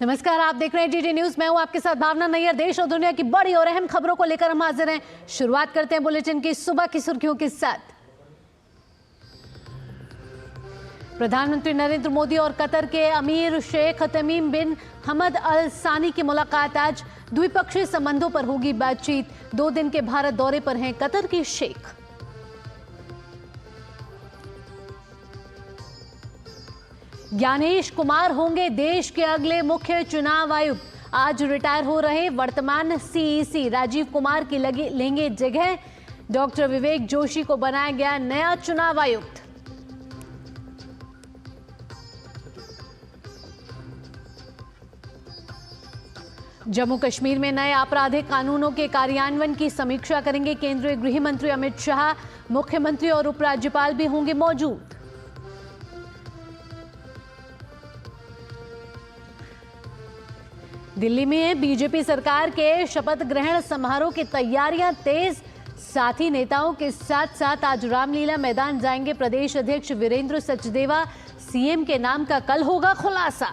नमस्कार, आप देख रहे हैं जीटी न्यूज। मैं हूं आपके साथ भावना नैयर। देश और दुनिया की बड़ी और अहम खबरों को लेकर हम हाजिर हैं। शुरुआत करते हैं बुलेटिन की सुबह की सुर्खियों के साथ। प्रधानमंत्री नरेंद्र मोदी और कतर के अमीर शेख तमीम बिन हमद अल सानी की मुलाकात आज। द्विपक्षीय संबंधों पर होगी बातचीत। 2 दिन के भारत दौरे पर हैं कतर के शेख। ज्ञानेश कुमार होंगे देश के अगले मुख्य चुनाव आयुक्त। आज रिटायर हो रहे वर्तमान सीईसी राजीव कुमार की लेंगे जगह। डॉक्टर विवेक जोशी को बनाया गया नया चुनाव आयुक्त। जम्मू कश्मीर में नए आपराधिक कानूनों के कार्यान्वयन की समीक्षा करेंगे केंद्रीय गृह मंत्री अमित शाह। मुख्यमंत्री और उपराज्यपाल भी होंगे मौजूद। दिल्ली में बीजेपी सरकार के शपथ ग्रहण समारोह की तैयारियां तेज। साथी नेताओं के साथ साथ आज रामलीला मैदान जाएंगे प्रदेश अध्यक्ष वीरेंद्र सचदेवा। सीएम के नाम का कल होगा खुलासा।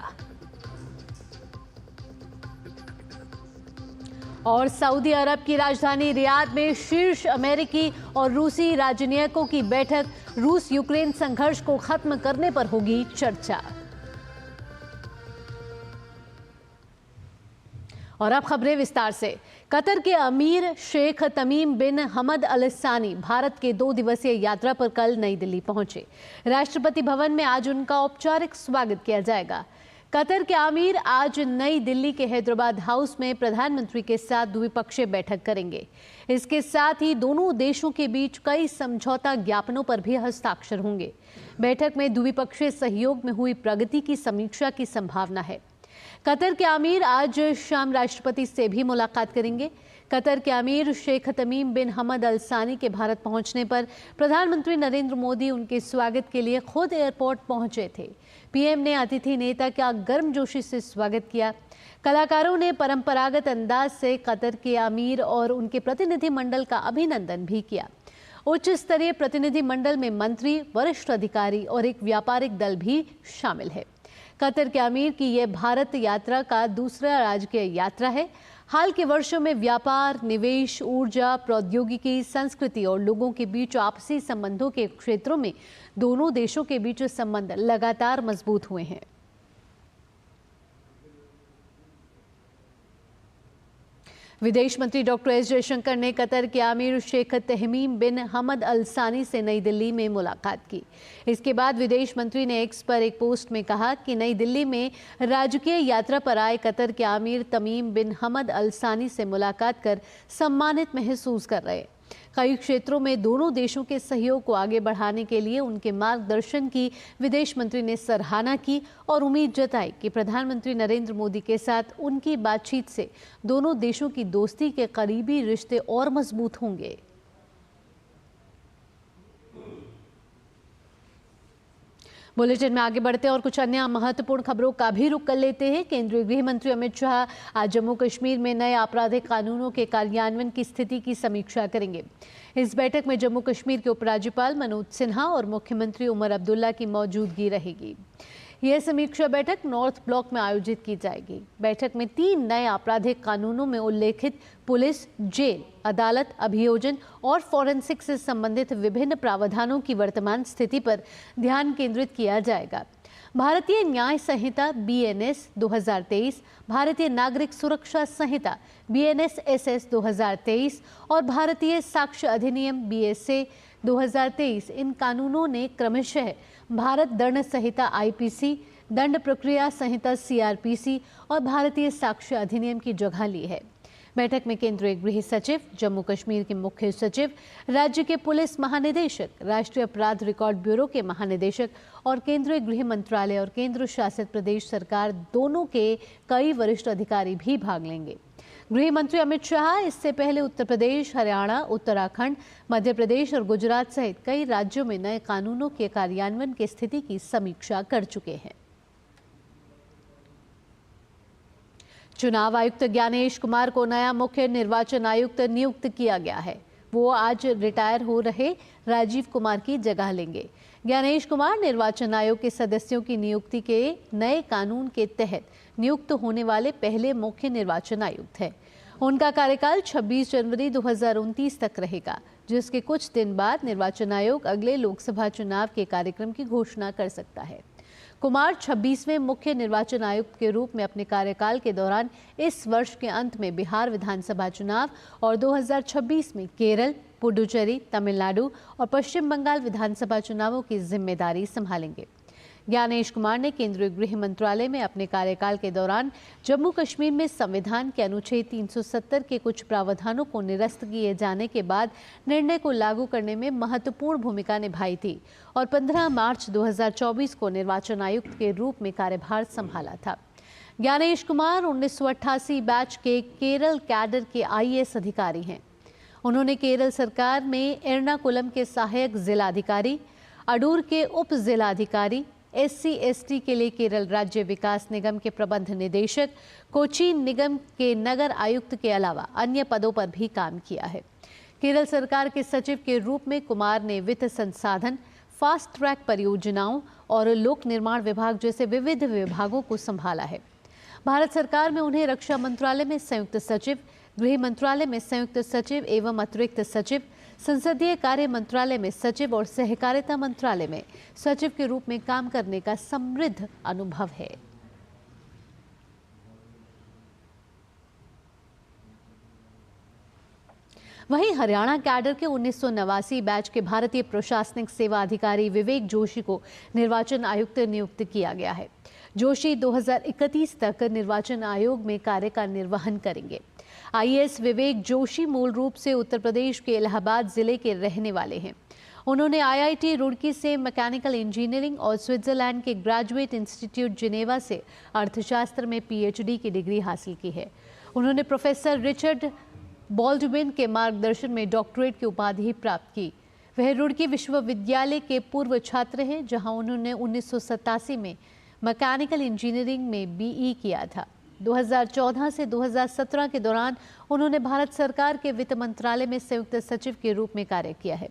और सऊदी अरब की राजधानी रियाद में शीर्ष अमेरिकी और रूसी राजनयिकों की बैठक। रूस यूक्रेन संघर्ष को खत्म करने पर होगी चर्चा। और अब खबरें विस्तार से। कतर के अमीर शेख तमीम बिन हमद अल सानी भारत के 2 दिवसीय यात्रा पर कल नई दिल्ली पहुंचे। राष्ट्रपति भवन में आज उनका औपचारिक स्वागत किया जाएगा। कतर के अमीर आज नई दिल्ली के हैदराबाद हाउस में प्रधानमंत्री के साथ द्विपक्षीय बैठक करेंगे। इसके साथ ही दोनों देशों के बीच कई समझौता ज्ञापनों पर भी हस्ताक्षर होंगे। बैठक में द्विपक्षीय सहयोग में हुई प्रगति की समीक्षा की संभावना है। कतर के अमीर आज शाम राष्ट्रपति से भी मुलाकात करेंगे। कतर के अमीर शेख तमीम बिन हमद अल सानी के भारत पहुंचने पर प्रधानमंत्री नरेंद्र मोदी उनके स्वागत के लिए खुद एयरपोर्ट पहुंचे थे। पीएम ने अतिथि नेता का गर्मजोशी से स्वागत किया। कलाकारों ने परंपरागत अंदाज से कतर के अमीर और उनके प्रतिनिधि मंडल का अभिनंदन भी किया। उच्च स्तरीय प्रतिनिधि मंडल में मंत्री, वरिष्ठ अधिकारी और एक व्यापारिक दल भी शामिल है। कतर के अमीर की यह भारत यात्रा का दूसरा राजकीय यात्रा है। हाल के वर्षों में व्यापार, निवेश, ऊर्जा, प्रौद्योगिकी, संस्कृति और लोगों के बीच आपसी संबंधों के क्षेत्रों में दोनों देशों के बीच संबंध लगातार मजबूत हुए हैं। विदेश मंत्री डॉक्टर एस जयशंकर ने कतर के अमीर शेख तमीम बिन हमद अल सानी से नई दिल्ली में मुलाकात की। इसके बाद विदेश मंत्री ने एक्स पर एक पोस्ट में कहा कि नई दिल्ली में राजकीय यात्रा पर आए कतर के अमीर तमीम बिन हमद अल सानी से मुलाकात कर सम्मानित महसूस कर रहे। कई क्षेत्रों में दोनों देशों के सहयोग को आगे बढ़ाने के लिए उनके मार्गदर्शन की विदेश मंत्री ने सराहना की और उम्मीद जताई कि प्रधानमंत्री नरेंद्र मोदी के साथ उनकी बातचीत से दोनों देशों की दोस्ती के करीबी रिश्ते और मजबूत होंगे। बुलेटिन में आगे बढ़ते हैं और कुछ अन्य महत्वपूर्ण खबरों का भी रुख कर लेते हैं। केंद्रीय गृह मंत्री अमित शाह आज जम्मू कश्मीर में नए आपराधिक कानूनों के कार्यान्वयन की स्थिति की समीक्षा करेंगे। इस बैठक में जम्मू कश्मीर के उपराज्यपाल मनोज सिन्हा और मुख्यमंत्री उमर अब्दुल्ला की मौजूदगी रहेगी। यह समीक्षा बैठक नॉर्थ ब्लॉक में आयोजित की जाएगी। बैठक में 3 नए आपराधिक कानूनों में उल्लेखित पुलिस, जेल, अदालत, अभियोजन और फॉरेंसिक से संबंधित विभिन्न प्रावधानों की वर्तमान स्थिति पर ध्यान केंद्रित किया जाएगा। भारतीय न्याय संहिता BNS 2023, भारतीय नागरिक सुरक्षा संहिता BNSS 2023 और भारतीय साक्ष्य अधिनियम BSA 2023 इन कानूनों ने क्रमशः भारत दंड संहिता IPC, दंड प्रक्रिया संहिता CRPC और भारतीय साक्ष्य अधिनियम की जगह ली है। बैठक में केंद्रीय गृह सचिव, जम्मू कश्मीर के मुख्य सचिव, राज्य के पुलिस महानिदेशक, राष्ट्रीय अपराध रिकॉर्ड ब्यूरो के महानिदेशक और केंद्रीय गृह मंत्रालय और केंद्र शासित प्रदेश सरकार दोनों के कई वरिष्ठ अधिकारी भी भाग लेंगे। गृह मंत्री अमित शाह इससे पहले उत्तर प्रदेश, हरियाणा, उत्तराखंड, मध्य प्रदेश और गुजरात सहित कई राज्यों में नए कानूनों के कार्यान्वयन की स्थिति की समीक्षा कर चुके हैं। चुनाव आयुक्त ज्ञानेश कुमार को नया मुख्य निर्वाचन आयुक्त नियुक्त किया गया है। वो आज रिटायर हो रहे राजीव कुमार की जगह लेंगे। ज्ञानेश कुमार निर्वाचन आयोग के सदस्यों की नियुक्ति के नए कानून के तहत नियुक्त होने वाले पहले मुख्य निर्वाचन आयुक्त हैं। उनका कार्यकाल 26 जनवरी 2029 तक रहेगा, जिसके कुछ दिन बाद निर्वाचन आयोग अगले लोकसभा चुनाव के कार्यक्रम की घोषणा कर सकता है। कुमार 26वें मुख्य निर्वाचन आयुक्त के रूप में अपने कार्यकाल के दौरान इस वर्ष के अंत में बिहार विधानसभा चुनाव और 2026 में केरल, पुडुचेरी, तमिलनाडु और पश्चिम बंगाल विधानसभा चुनावों की जिम्मेदारी संभालेंगे। ज्ञानेश कुमार ने केंद्रीय गृह मंत्रालय में अपने कार्यकाल के दौरान जम्मू कश्मीर में संविधान के अनुच्छेद 370 के कुछ प्रावधानों को निरस्त किए जाने के बाद निर्णय को लागू करने में महत्वपूर्ण भूमिका निभाई थी और 15 मार्च 2024 को निर्वाचन आयुक्त के रूप में कार्यभार संभाला था। ज्ञानेश कुमार 1988 बैच के केरल कैडर के IAS अधिकारी हैं। उन्होंने केरल सरकार में एर्नाकुलम के सहायक जिलाधिकारी, अडूर के उप जिलाधिकारी, SC/ST के लिए केरल राज्य विकास निगम के प्रबंध निदेशक, कोचीन निगम के नगर आयुक्त के अलावा अन्य पदों पर भी काम किया है। केरल सरकार के सचिव के रूप में कुमार ने वित्त संसाधन, फास्ट ट्रैक परियोजनाओं और लोक निर्माण विभाग जैसे विविध विभागों को संभाला है। भारत सरकार में उन्हें रक्षा मंत्रालय में संयुक्त सचिव, गृह मंत्रालय में संयुक्त सचिव एवं अतिरिक्त सचिव, संसदीय कार्य मंत्रालय में सचिव और सहकारिता मंत्रालय में सचिव के रूप में काम करने का समृद्ध अनुभव है। वहीं हरियाणा कैडर के 1989 बैच के भारतीय प्रशासनिक सेवा अधिकारी विवेक जोशी को निर्वाचन आयुक्त नियुक्त किया गया है। जोशी 2031 तक निर्वाचन आयोग में कार्य का निर्वहन करेंगे। IAS विवेक जोशी मूल रूप से उत्तर प्रदेश के इलाहाबाद जिले के रहने वाले हैं। उन्होंने IIT रुड़की से मैकेनिकल इंजीनियरिंग और स्विट्जरलैंड के ग्रेजुएट इंस्टीट्यूट जिनेवा से अर्थशास्त्र में PhD की डिग्री हासिल की है। उन्होंने प्रोफेसर रिचर्ड बॉल्डविन के मार्गदर्शन में डॉक्टरेट की उपाधि प्राप्त की। वह रुड़की विश्वविद्यालय के पूर्व छात्र हैं, जहां उन्होंने 1987 में मैकेनिकल इंजीनियरिंग में BE किया था। 2014 से 2017 के दौरान उन्होंने भारत सरकार के वित्त मंत्रालय में संयुक्त सचिव के रूप में कार्य किया है।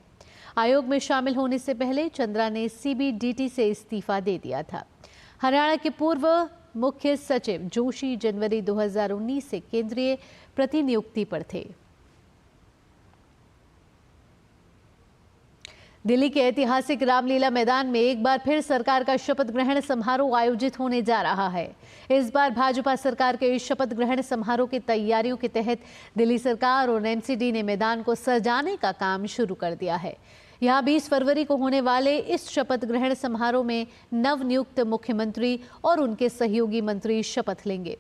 आयोग में शामिल होने से पहले चंद्रा ने CBDT से इस्तीफा दे दिया था। हरियाणा के पूर्व मुख्य सचिव जोशी जनवरी 2019 से केंद्रीय प्रतिनियुक्ति पर थे। दिल्ली के ऐतिहासिक रामलीला मैदान में एक बार फिर सरकार का शपथ ग्रहण समारोह आयोजित होने जा रहा है। इस बार भाजपा सरकार के इस शपथ ग्रहण समारोह की तैयारियों के तहत दिल्ली सरकार और MCD ने मैदान को सजाने का काम शुरू कर दिया है। यहाँ 20 फरवरी को होने वाले इस शपथ ग्रहण समारोह में नवनियुक्त मुख्यमंत्री और उनके सहयोगी मंत्री शपथ लेंगे।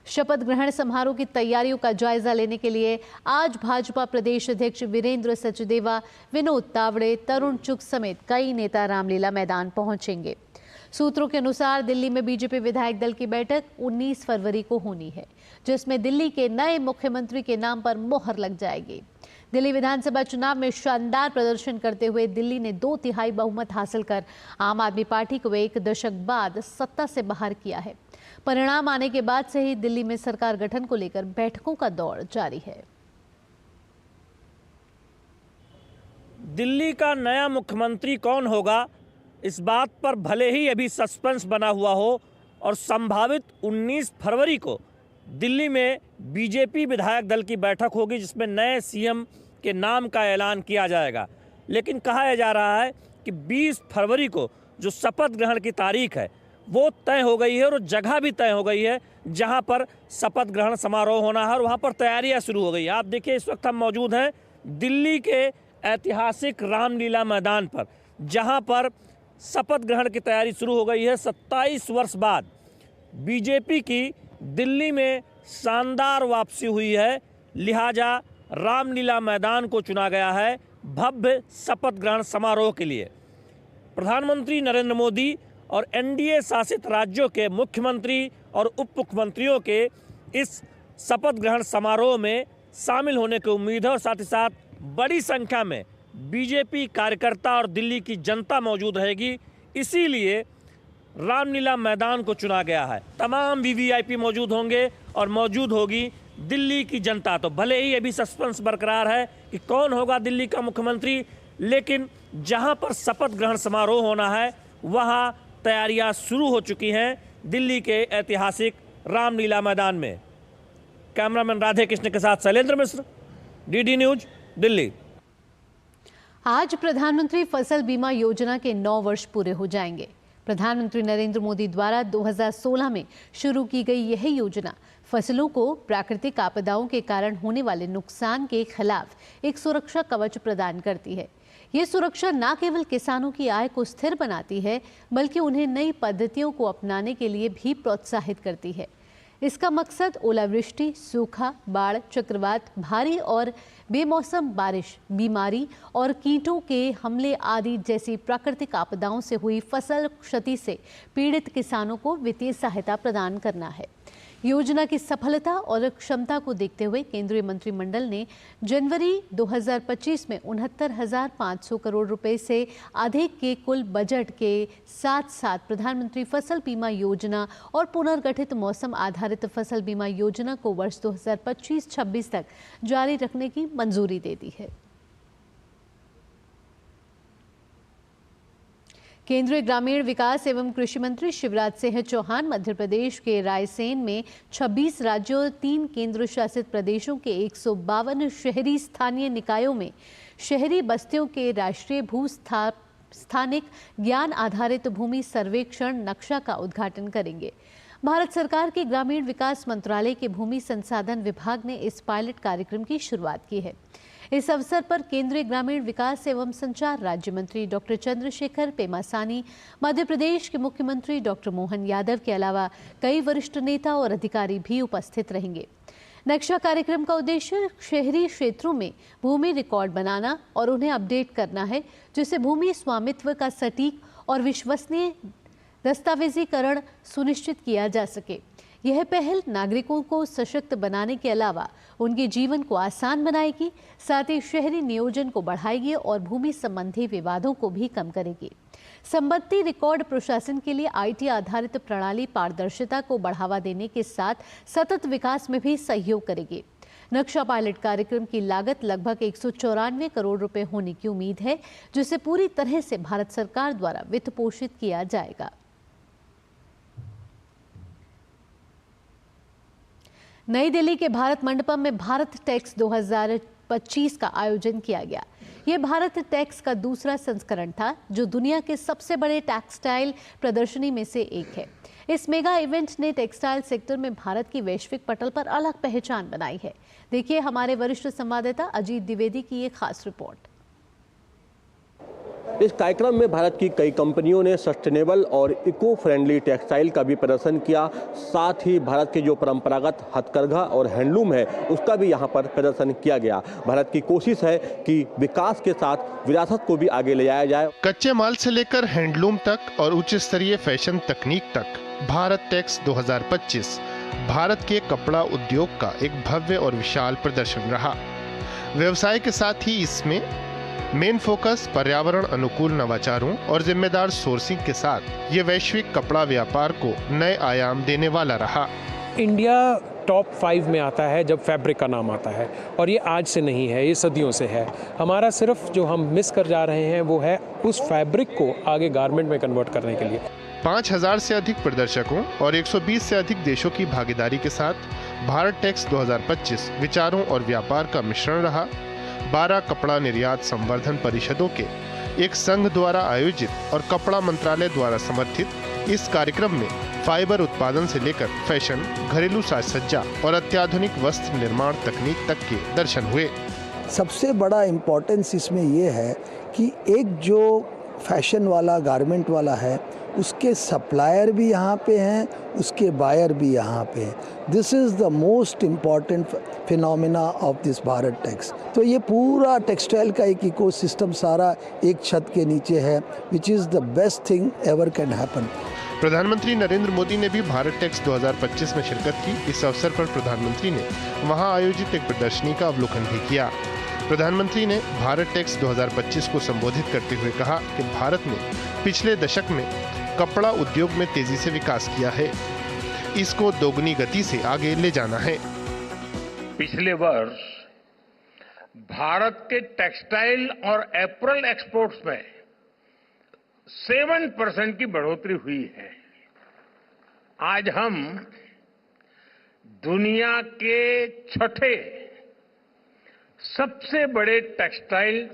शपथ ग्रहण समारोह की तैयारियों का जायजा लेने के लिए आज भाजपा प्रदेश अध्यक्ष वीरेंद्र सचदेवा, विनोद तावड़े, तरुण चुग समेत कई नेता रामलीला मैदान पहुंचेंगे। सूत्रों के अनुसार दिल्ली में बीजेपी विधायक दल की बैठक 19 फरवरी को होनी है, जिसमें दिल्ली के नए मुख्यमंत्री के नाम पर मोहर लग जाएगी। दिल्ली विधानसभा चुनाव में शानदार प्रदर्शन करते हुए दिल्ली ने 2/3 बहुमत हासिल कर आम आदमी पार्टी को एक दशक बाद सत्ता से बाहर किया है। परिणाम आने के बाद से ही दिल्ली में सरकार गठन को लेकर बैठकों का दौर जारी है। दिल्ली का नया मुख्यमंत्री कौन होगा, इस बात पर भले ही अभी सस्पेंस बना हुआ हो और संभावित 19 फरवरी को दिल्ली में बीजेपी विधायक दल की बैठक होगी, जिसमें नए CM के नाम का ऐलान किया जाएगा। लेकिन कहा जा रहा है कि 20 फरवरी को जो शपथ ग्रहण की तारीख है वो तय हो गई है और जगह भी तय हो गई है जहां पर शपथ ग्रहण समारोह होना है और वहां पर तैयारियां शुरू हो गई है। आप देखिए, इस वक्त हम मौजूद हैं दिल्ली के ऐतिहासिक रामलीला मैदान पर, जहां पर शपथ ग्रहण की तैयारी शुरू हो गई है। 27 वर्ष बाद बीजेपी की दिल्ली में शानदार वापसी हुई है, लिहाजा रामलीला मैदान को चुना गया है भव्य शपथ ग्रहण समारोह के लिए। प्रधानमंत्री नरेंद्र मोदी और NDA शासित राज्यों के मुख्यमंत्री और उप मुख्यमंत्रियों के इस शपथ ग्रहण समारोह में शामिल होने की उम्मीद है और साथ ही साथ बड़ी संख्या में बीजेपी कार्यकर्ता और दिल्ली की जनता मौजूद रहेगी। इसीलिए रामलीला मैदान को चुना गया है। तमाम VVIP मौजूद होंगे और मौजूद होगी दिल्ली की जनता। तो भले ही अभी सस्पेंस बरकरार है कि कौन होगा दिल्ली का मुख्यमंत्री, लेकिन जहां पर शपथ ग्रहण समारोह होना है वहां तैयारियां शुरू हो चुकी हैं दिल्ली के ऐतिहासिक रामलीला मैदान में। कैमरामैन राधे कृष्ण के साथ शैलेंद्र मिश्र, डीडी न्यूज, दिल्ली। आज प्रधानमंत्री फसल बीमा योजना के 9 वर्ष पूरे हो जाएंगे। प्रधानमंत्री नरेंद्र मोदी द्वारा 2016 में शुरू की गई यह योजना फसलों को प्राकृतिक आपदाओं के कारण होने वाले नुकसान के खिलाफ एक सुरक्षा कवच प्रदान करती है। ये सुरक्षा न केवल किसानों की आय को स्थिर बनाती है, बल्कि उन्हें नई पद्धतियों को अपनाने के लिए भी प्रोत्साहित करती है। इसका मकसद ओलावृष्टि, सूखा, बाढ़, चक्रवात, भारी और बेमौसम बारिश, बीमारी और कीटों के हमले आदि जैसी प्राकृतिक आपदाओं से हुई फसल क्षति से पीड़ित किसानों को वित्तीय सहायता प्रदान करना है। योजना की सफलता और क्षमता को देखते हुए केंद्रीय मंत्रिमंडल ने जनवरी 2025 में 69,500 करोड़ रुपए से अधिक के कुल बजट के साथ साथ प्रधानमंत्री फसल बीमा योजना और पुनर्गठित मौसम आधारित फसल बीमा योजना को वर्ष 2025-26 तक जारी रखने की मंजूरी दे दी है। केंद्रीय ग्रामीण विकास एवं कृषि मंत्री शिवराज सिंह चौहान मध्य प्रदेश के रायसेन में 26 राज्यों और 3 केंद्र शासित प्रदेशों के 152 शहरी स्थानीय निकायों में शहरी बस्तियों के राष्ट्रीय स्थानिक ज्ञान आधारित भूमि सर्वेक्षण नक्शा का उद्घाटन करेंगे। भारत सरकार के ग्रामीण विकास मंत्रालय के भूमि संसाधन विभाग ने इस पायलट कार्यक्रम की शुरुआत की है। इस अवसर पर केंद्रीय ग्रामीण विकास एवं संचार राज्य मंत्री डॉक्टर चंद्रशेखर पेमासानी, मध्य प्रदेश के मुख्यमंत्री डॉक्टर मोहन यादव के अलावा कई वरिष्ठ नेता और अधिकारी भी उपस्थित रहेंगे। नक्शा कार्यक्रम का उद्देश्य शहरी क्षेत्रों में भूमि रिकॉर्ड बनाना और उन्हें अपडेट करना है, जिससे भूमि स्वामित्व का सटीक और विश्वसनीय दस्तावेजीकरण सुनिश्चित किया जा सके। यह पहल नागरिकों को सशक्त बनाने के अलावा उनके जीवन को आसान बनाएगी, साथ ही शहरी नियोजन को बढ़ाएगी और भूमि संबंधी विवादों को भी कम करेगी। संपत्ति रिकॉर्ड प्रशासन के लिए आईटी आधारित प्रणाली पारदर्शिता को बढ़ावा देने के साथ सतत विकास में भी सहयोग करेगी। नक्शा पायलट कार्यक्रम की लागत लगभग 194 करोड़ रुपए होने की उम्मीद है, जिसे पूरी तरह से भारत सरकार द्वारा वित्त पोषित किया जाएगा। नई दिल्ली के भारत मंडपम में भारत टेक्स 2025 का आयोजन किया गया। ये भारत टेक्स का दूसरा संस्करण था, जो दुनिया के सबसे बड़े टेक्सटाइल प्रदर्शनी में से एक है। इस मेगा इवेंट ने टेक्सटाइल सेक्टर में भारत की वैश्विक पटल पर अलग पहचान बनाई है। देखिए हमारे वरिष्ठ संवाददाता अजीत द्विवेदी की ये खास रिपोर्ट। इस कार्यक्रम में भारत की कई कंपनियों ने सस्टेनेबल और इको फ्रेंडली टेक्सटाइल का भी प्रदर्शन किया। साथ ही भारत के जो परंपरागत हथकरघा और हैंडलूम है उसका भी यहाँ पर प्रदर्शन किया गया। भारत की कोशिश है कि विकास के साथ विरासत को भी आगे ले जाया जाए। कच्चे माल से लेकर हैंडलूम तक और उच्च स्तरीय फैशन तकनीक तक भारत टेक्स 2025 भारत के कपड़ा उद्योग का एक भव्य और विशाल प्रदर्शन रहा। व्यवसाय के साथ ही इसमें मेन फोकस पर्यावरण अनुकूल नवाचारों और जिम्मेदार सोर्सिंग के साथ ये वैश्विक कपड़ा व्यापार को नए आयाम देने वाला रहा। इंडिया टॉप 5 में आता है जब फैब्रिक का नाम आता है, और ये आज से नहीं है, ये सदियों से है। हमारा सिर्फ जो हम मिस कर जा रहे हैं वो है उस फैब्रिक को आगे गारमेंट में कन्वर्ट करने के लिए। 5000 से अधिक प्रदर्शकों और 120 से अधिक देशों की भागीदारी के साथ भारत टेक्स 2025 विचारों और व्यापार का मिश्रण रहा। 12 कपड़ा निर्यात संवर्धन परिषदों के एक संघ द्वारा आयोजित और कपड़ा मंत्रालय द्वारा समर्थित इस कार्यक्रम में फाइबर उत्पादन से लेकर फैशन, घरेलू साज सज्जा और अत्याधुनिक वस्त्र निर्माण तकनीक तक के दर्शन हुए। सबसे बड़ा इम्पोर्टेंस इसमें यह है कि एक जो फैशन वाला गारमेंट वाला है उसके सप्लायर भी यहाँ पे हैं, उसके बायर भी यहाँ पे हैं। This is the most important phenomena of this Bharat Tex. तो ये पूरा टेक्सटाइल का एक इकोसिस्टम सारा एक छत के नीचे है, which is the best thing ever can happen. प्रधानमंत्री नरेंद्र मोदी ने भी भारत टेक्स 2025 में शिरकत की। इस अवसर पर प्रधानमंत्री ने वहां आयोजित एक प्रदर्शनी का अवलोकन भी किया। प्रधानमंत्री ने भारत टेक्स 2025 को संबोधित करते हुए कहा कि भारत ने पिछले दशक में कपड़ा उद्योग में तेजी से विकास किया है, इसको दोगुनी गति से आगे ले जाना है। पिछले वर्ष भारत के टेक्सटाइल और एपरल एक्सपोर्ट्स में 7% की बढ़ोतरी हुई है। आज हम दुनिया के छठे सबसे बड़े टेक्सटाइल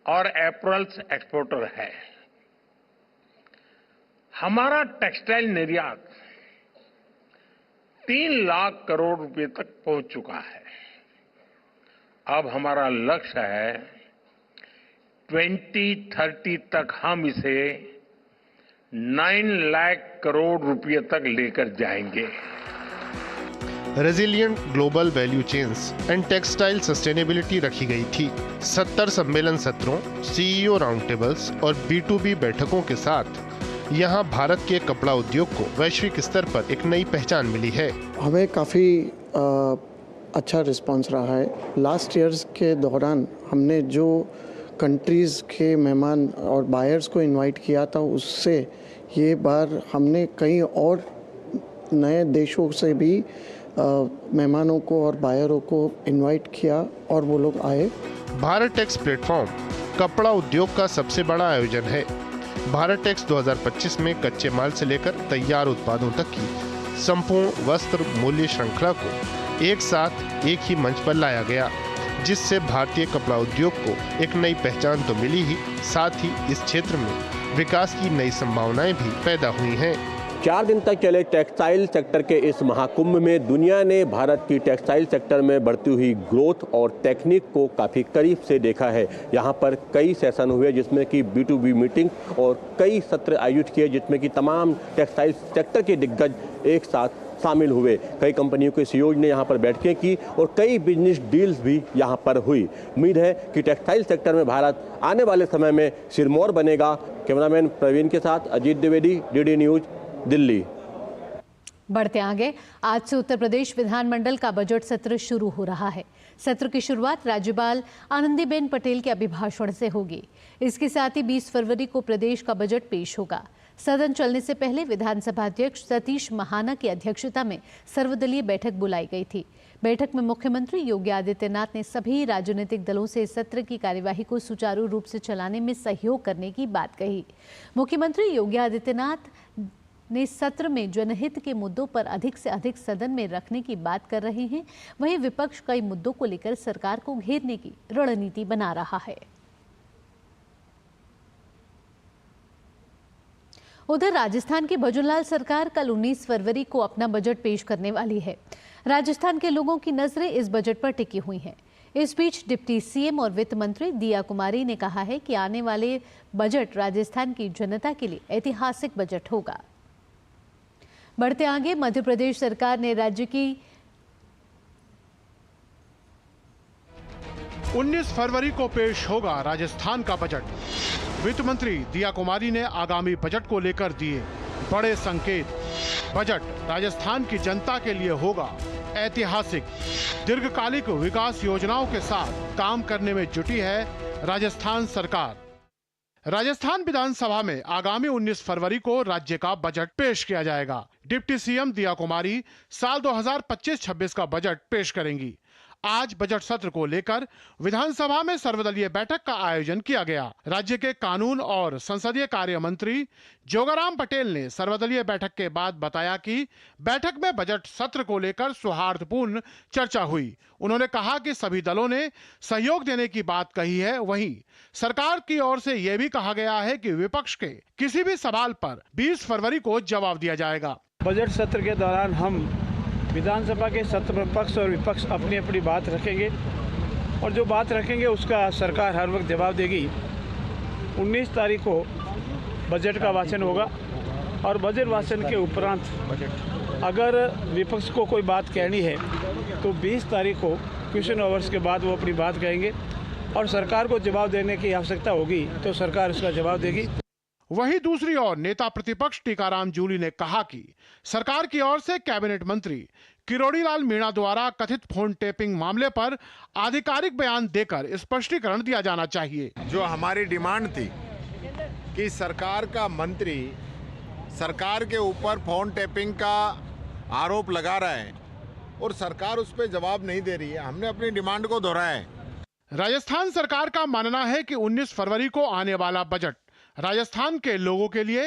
और एपरल्स एक्सपोर्टर है। हमारा टेक्सटाइल निर्यात 3 लाख करोड़ रुपए तक पहुंच चुका है। अब हमारा लक्ष्य है 2030 तक हम इसे 9 लाख करोड़ रुपए तक लेकर जाएंगे। Resilient global value chains and textile sustainability रखी गई थी। 70 सम्मेलन सत्रों, सीईओ राउंड टेबल्स और B2B बैठकों के साथ यहाँ भारत के कपड़ा उद्योग को वैश्विक स्तर पर एक नई पहचान मिली है। हमें काफ़ी अच्छा रिस्पांस रहा है। लास्ट ईयर्स के दौरान हमने जो कंट्रीज़ के मेहमान और बायर्स को इनवाइट किया था, उससे ये बार हमने कई और नए देशों से भी मेहमानों को और बायरों को इनवाइट किया और वो लोग आए। भारत टेक्स प्लेटफॉर्म कपड़ा उद्योग का सबसे बड़ा आयोजन है। भारत टेक्स 2025 में कच्चे माल से लेकर तैयार उत्पादों तक की संपूर्ण वस्त्र मूल्य श्रृंखला को एक साथ एक ही मंच पर लाया गया, जिससे भारतीय कपड़ा उद्योग को एक नई पहचान तो मिली ही, साथ ही इस क्षेत्र में विकास की नई संभावनाएं भी पैदा हुई हैं। 4 दिन तक चले टेक्सटाइल सेक्टर के इस महाकुंभ में दुनिया ने भारत की टेक्सटाइल सेक्टर में बढ़ती हुई ग्रोथ और टेक्निक को काफ़ी करीब से देखा है। यहाँ पर कई सेशन हुए जिसमें कि B2B मीटिंग और कई सत्र आयोजित किए जिसमें कि तमाम टेक्सटाइल सेक्टर के दिग्गज एक साथ शामिल हुए। कई कंपनियों के सीईओ ने यहाँ पर बैठकें की और कई बिजनेस डील्स भी यहाँ पर हुई। उम्मीद है कि टेक्सटाइल सेक्टर में भारत आने वाले समय में सिरमौर बनेगा। कैमरामैन प्रवीण के साथ अजीत द्विवेदी, DD न्यूज, दिल्ली। बढ़ते आगे, आज से उत्तर प्रदेश विधानमंडल का बजट सत्र शुरू हो रहा है। सत्र की शुरुआत राज्यपाल आनंदीबेन पटेल के अभिभाषण से होगी। इसके साथ ही 20 फरवरी को प्रदेश का बजट पेश होगा। सदन चलने से पहले विधानसभा अध्यक्ष सतीश महाना की अध्यक्षता में सर्वदलीय बैठक बुलाई गई थी। बैठक में मुख्यमंत्री योगी आदित्यनाथ ने सभी राजनीतिक दलों से सत्र की कार्यवाही को सुचारू रूप से चलाने में सहयोग करने की बात कही। मुख्यमंत्री योगी आदित्यनाथ ने सत्र में जनहित के मुद्दों पर अधिक से अधिक सदन में रखने की बात कर रहे हैं। वहीं विपक्ष कई मुद्दों को लेकर सरकार को घेरने की रणनीति बना रहा है। उधर राजस्थान की भजनलाल सरकार कल 19 फरवरी को अपना बजट पेश करने वाली है। राजस्थान के लोगों की नजरें इस बजट पर टिकी हुई हैं। इस बीच डिप्टी सीएम और वित्त मंत्री दिया कुमारी ने कहा है कि आने वाले बजट राजस्थान की जनता के लिए ऐतिहासिक बजट होगा। बढ़ते आगे, मध्य प्रदेश सरकार ने राज्य की 19 फरवरी को पेश होगा राजस्थान का बजट। वित्त मंत्री दिया कुमारी ने आगामी बजट को लेकर दिए बड़े संकेत। बजट राजस्थान की जनता के लिए होगा ऐतिहासिक। दीर्घकालिक विकास योजनाओं के साथ काम करने में जुटी है राजस्थान सरकार। राजस्थान विधानसभा में आगामी 19 फरवरी को राज्य का बजट पेश किया जाएगा। डिप्टी सीएम दिया कुमारी साल 2025-26 का बजट पेश करेंगी। आज बजट सत्र को लेकर विधानसभा में सर्वदलीय बैठक का आयोजन किया गया। राज्य के कानून और संसदीय कार्य मंत्री जोगाराम पटेल ने सर्वदलीय बैठक के बाद बताया कि बैठक में बजट सत्र को लेकर सौहार्दपूर्ण चर्चा हुई। उन्होंने कहा कि सभी दलों ने सहयोग देने की बात कही है। वहीं सरकार की ओर से यह भी कहा गया है कि विपक्ष के किसी भी सवाल पर 20 फरवरी को जवाब दिया जाएगा। बजट सत्र के दौरान हम विधानसभा के सत्र में पक्ष और विपक्ष अपनी अपनी बात रखेंगे और जो बात रखेंगे उसका सरकार हर वक्त जवाब देगी। 19 तारीख को बजट का वाचन होगा और बजट वाचन के उपरांत अगर विपक्ष को कोई बात कहनी है तो 20 तारीख को क्वेश्चन आवर्स के बाद वो अपनी बात कहेंगे और सरकार को जवाब देने की आवश्यकता होगी तो सरकार उसका जवाब देगी। वहीं दूसरी ओर नेता प्रतिपक्ष टीकाराम जूली ने कहा कि सरकार की ओर से कैबिनेट मंत्री किरोड़ीलाल मीणा द्वारा कथित फोन टेपिंग मामले पर आधिकारिक बयान देकर स्पष्टीकरण दिया जाना चाहिए। जो हमारी डिमांड थी कि सरकार का मंत्री सरकार के ऊपर फोन टेपिंग का आरोप लगा रहा है और सरकार उस पर जवाब नहीं दे रही है, हमने अपनी डिमांड को दोहराया है राजस्थान सरकार का मानना है कि 19 फरवरी को आने वाला बजट राजस्थान के लोगों के लिए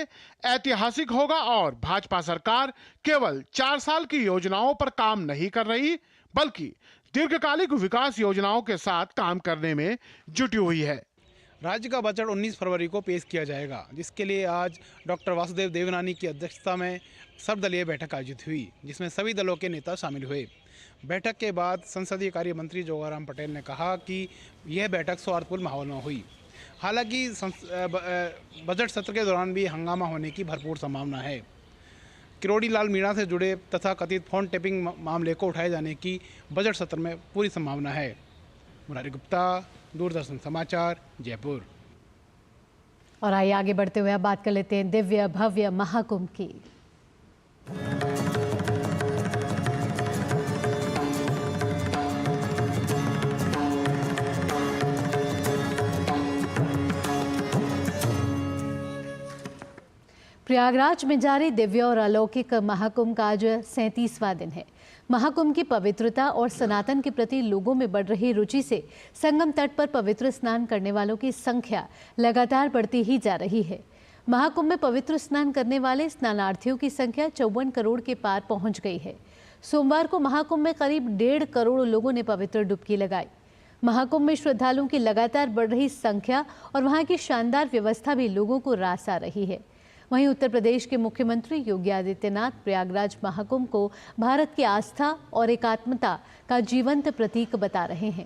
ऐतिहासिक होगा और भाजपा सरकार केवल 4 साल की योजनाओं पर काम नहीं कर रही बल्कि दीर्घकालिक विकास योजनाओं के साथ काम करने में जुटी हुई है। राज्य का बजट 19 फरवरी को पेश किया जाएगा, जिसके लिए आज डॉक्टर वासुदेव देवनानी की अध्यक्षता में सर्वदलीय बैठक आयोजित हुई, जिसमें सभी दलों के नेता शामिल हुए। बैठक के बाद संसदीय कार्य मंत्री जोगाराम पटेल ने कहा कि यह बैठक सौहार्दपूर्ण माहौल में हुई। हालांकि बजट सत्र के दौरान भी हंगामा होने की भरपूर संभावना है। किरोड़ी लाल मीणा से जुड़े तथा कथित फोन टेपिंग मामले को उठाए जाने की बजट सत्र में पूरी संभावना है। मुरारी गुप्ता, दूरदर्शन समाचार, जयपुर। और आइए आगे बढ़ते हुए अब बात कर लेते हैं दिव्य भव्य महाकुंभ की। प्रयागराज में जारी दिव्य और अलौकिक महाकुंभ का आज 37वां दिन है। महाकुंभ की पवित्रता और सनातन के प्रति लोगों में बढ़ रही रुचि से संगम तट पर पवित्र स्नान करने वालों की संख्या लगातार बढ़ती ही जा रही है। महाकुंभ में पवित्र स्नान करने वाले स्नानार्थियों की संख्या 54 करोड़ के पार पहुंच गई है। सोमवार को महाकुंभ में करीब 1.5 करोड़ लोगों ने पवित्र डुबकी लगाई। महाकुंभ में श्रद्धालुओं की लगातार बढ़ रही संख्या और वहां की शानदार व्यवस्था भी लोगों को रास आ रही है। वहीं उत्तर प्रदेश के मुख्यमंत्री योगी आदित्यनाथ प्रयागराज महाकुंभ को भारत की आस्था और एकात्मता का जीवंत प्रतीक बता रहे हैं।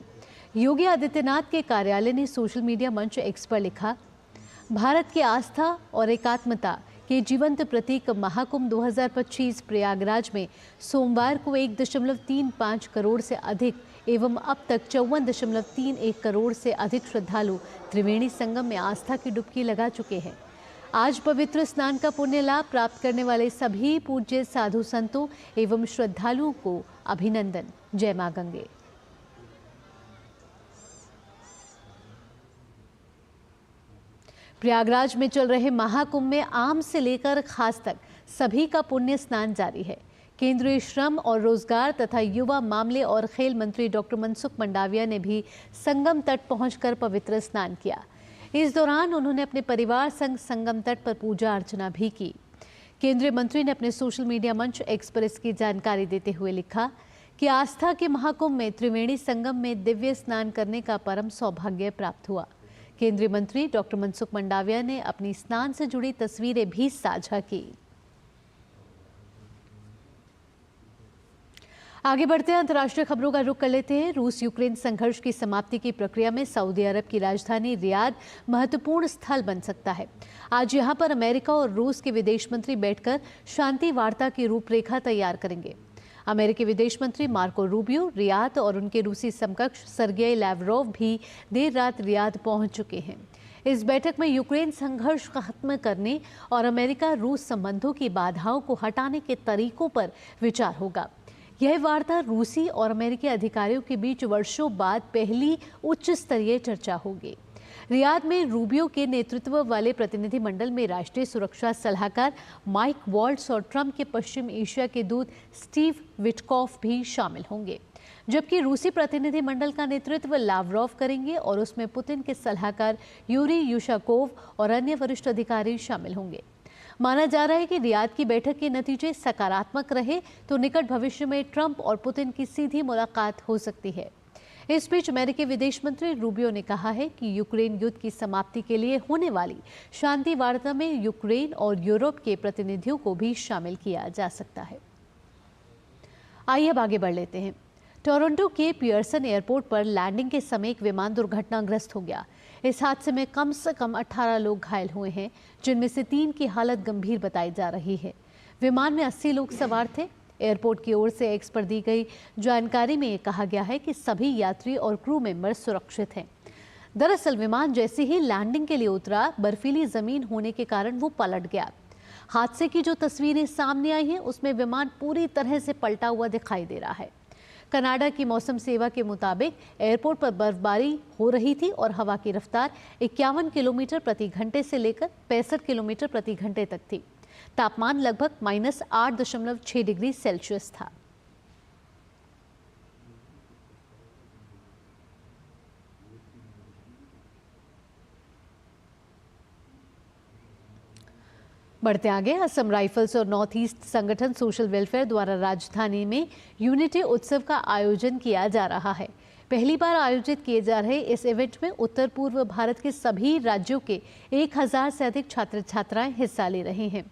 योगी आदित्यनाथ के कार्यालय ने सोशल मीडिया मंच एक्स पर लिखा, भारत की आस्था और एकात्मता के जीवंत प्रतीक महाकुंभ 2025 प्रयागराज में सोमवार को 1.35 करोड़ से अधिक एवं अब तक 54.31 करोड़ से अधिक श्रद्धालु त्रिवेणी संगम में आस्था की डुबकी लगा चुके हैं। आज पवित्र स्नान का पुण्य लाभ प्राप्त करने वाले सभी पूज्य साधु संतों एवं श्रद्धालुओं को अभिनंदन। जय मां गंगे। प्रयागराज में चल रहे महाकुंभ में आम से लेकर खास तक सभी का पुण्य स्नान जारी है। केंद्रीय श्रम और रोजगार तथा युवा मामले और खेल मंत्री डॉक्टर मनसुख मंडाविया ने भी संगम तट पहुंचकर पवित्र स्नान किया। इस दौरान उन्होंने अपने परिवार संग संगम तट पर पूजा अर्चना भी की। केंद्रीय मंत्री ने अपने सोशल मीडिया मंच एक्स पर इसकी जानकारी देते हुए लिखा कि आस्था के महाकुंभ में त्रिवेणी संगम में दिव्य स्नान करने का परम सौभाग्य प्राप्त हुआ। केंद्रीय मंत्री डॉक्टर मनसुख मंडाविया ने अपनी स्नान से जुड़ी तस्वीरें भी साझा की। आगे बढ़ते हैं, अंतर्राष्ट्रीय खबरों का रुख कर लेते हैं। रूस यूक्रेन संघर्ष की समाप्ति की प्रक्रिया में सऊदी अरब की राजधानी रियाद महत्वपूर्ण स्थल बन सकता है। आज यहां पर अमेरिका और रूस के विदेश मंत्री बैठकर शांति वार्ता की रूपरेखा तैयार करेंगे। अमेरिकी विदेश मंत्री मार्को रूबियो रियाद और उनके रूसी समकक्ष सर्गेई लैवरोव भी देर रात रियाद पहुंच चुके हैं। इस बैठक में यूक्रेन संघर्ष खत्म करने और अमेरिका रूस संबंधों की बाधाओं को हटाने के तरीकों पर विचार होगा। यह वार्ता रूसी और अमेरिकी अधिकारियों के बीच वर्षों बाद पहली उच्च स्तरीय चर्चा होगी। रियाद में रूबियो के नेतृत्व वाले प्रतिनिधिमंडल में राष्ट्रीय सुरक्षा सलाहकार माइक वॉल्ट्स और ट्रंप के पश्चिम एशिया के दूत स्टीव विटकॉफ भी शामिल होंगे, जबकि रूसी प्रतिनिधिमंडल का नेतृत्व लावरोव करेंगे और उसमें पुतिन के सलाहकार यूरी युशाकोव और अन्य वरिष्ठ अधिकारी शामिल होंगे। माना जा रहा है कि रियाद की बैठक के नतीजे सकारात्मक रहे तो निकट भविष्य में ट्रंप और पुतिन की सीधी मुलाकात हो सकती है। इस बीच अमेरिकी विदेश मंत्री रूबियो ने कहा है कि यूक्रेन युद्ध की समाप्ति के लिए होने वाली शांति वार्ता में यूक्रेन और यूरोप के प्रतिनिधियों को भी शामिल किया जा सकता है। आइए अब आगे बढ़ लेते हैं। टोरंटो के पियर्सन एयरपोर्ट पर लैंडिंग के समय एक विमान दुर्घटनाग्रस्त हो गया। इस हादसे में कम से कम 18 लोग घायल हुए हैं, जिनमें से 3 की हालत गंभीर बताई जा रही है। विमान में 80 लोग सवार थे। एयरपोर्ट की ओर से एक्स पर दी गई जानकारी में कहा गया है कि सभी यात्री और क्रू मेंबर सुरक्षित हैं। दरअसल विमान जैसे ही लैंडिंग के लिए उतरा, बर्फीली जमीन होने के कारण वो पलट गया। हादसे की जो तस्वीरें सामने आई हैं उसमें विमान पूरी तरह से पलटा हुआ दिखाई दे रहा है। कनाडा की मौसम सेवा के मुताबिक एयरपोर्ट पर बर्फबारी हो रही थी और हवा की रफ्तार 51 किलोमीटर प्रति घंटे से लेकर 65 किलोमीटर प्रति घंटे तक थी। तापमान लगभग -8.6 डिग्री सेल्सियस था। बढ़ते आगे, असम राइफल्स और नॉर्थ ईस्ट संगठन सोशल वेलफेयर द्वारा राजधानी में यूनिटी उत्सव का आयोजन किया जा रहा है। पहली बार आयोजित किए जा रहे इस इवेंट में उत्तर पूर्व भारत के सभी राज्यों के 1000 से अधिक छात्र छात्राएं हिस्सा ले रहे हैं।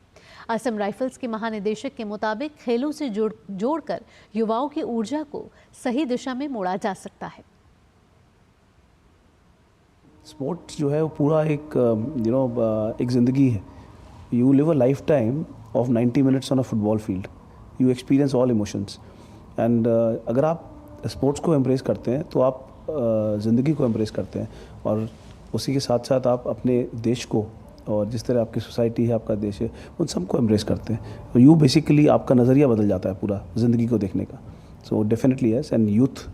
असम राइफल्स के महानिदेशक के मुताबिक खेलों से जोड़कर युवाओं की ऊर्जा को सही दिशा में मोड़ा जा सकता है। स्पोर्ट्स जो है वो पूरा एक एक ज़िंदगी है। You live a life time of 90 minutes on a football field. You experience all emotions and अगर आप स्पोर्ट्स को एम्ब्रेस करते हैं तो आप ज़िंदगी को एम्ब्रेस करते हैं और उसी के साथ साथ आप अपने देश को और जिस तरह आपकी सोसाइटी है, आपका देश है, उन सबको एम्ब्रेस करते हैं। तो यू बेसिकली आपका नज़रिया बदल जाता है पूरा ज़िंदगी को देखने का। So definitely yes, and youth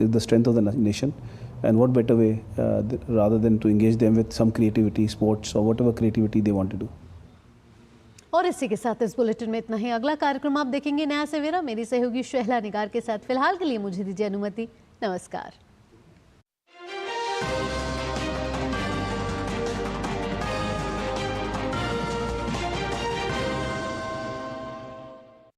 is the strength of the nation and what better way rather than to engage them with some creativity, sports or whatever creativity they want to do. और इसी के साथ इस bulletin में इतना ही। अगला कार्यक्रम आप देखेंगे नया सवेरा मेरी सहयोगी शहला निगार के साथ। फिलहाल के लिए मुझे दीजिए अनुमति। नमस्कार।